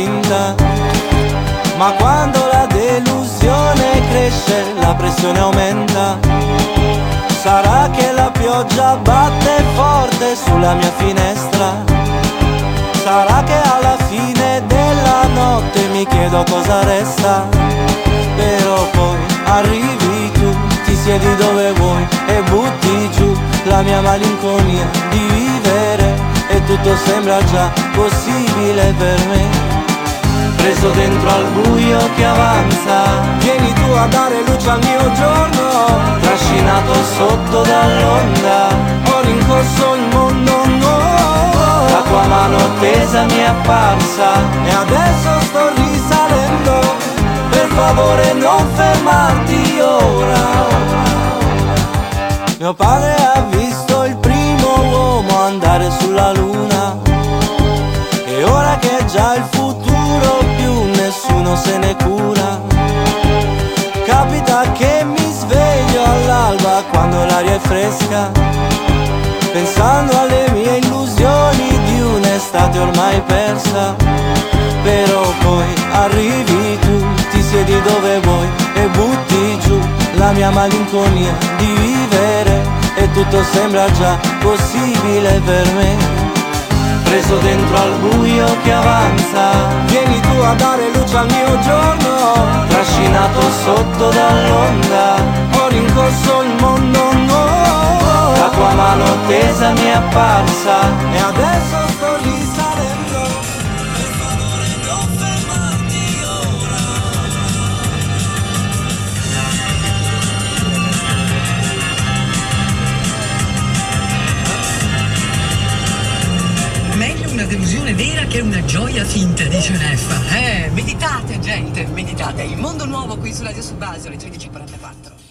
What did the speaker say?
finta. Ma quando la delusione cresce, la pressione aumenta. Sarà che la pioggia batte forte sulla mia finestra. Sarà che alla fine della notte mi chiedo cosa resta. Però poi arrivi tu, ti siedi dove vuoi e butti giù la mia malinconia di vivere, e tutto sembra già possibile per me. Preso dentro al buio che avanza, vieni tu a dare luce al mio giorno. Trascinato sotto dall'onda, ho rincorso il mondo nuovo. La tua mano tesa mi è apparsa e adesso sto risalendo. Per favore non fermarti ora. Mio padre ha visto il primo uomo andare sulla luna, e ora che è già il futuro più nessuno se ne cura. Capita che mi sveglio all'alba quando l'aria è fresca, pensando alle mie illusioni di un'estate ormai persa. Però poi arrivi tu, ti siedi dove vuoi e butti giù la mia malinconia di vivere, e tutto sembra già possibile per me. Preso dentro al buio che avanza, vieni tu a dare luce al mio giorno. Trascinato sotto dall'onda, ho rincorso il mondo nuovo. La tua mano tesa mi è apparsa e adesso sto risalendo. Per favore non fermarti ora. Meglio una delusione vera che una gioia finta, dice Neffa. Meditate, gente, meditate. Il mondo nuovo qui su Radio Subasio alle 13:44.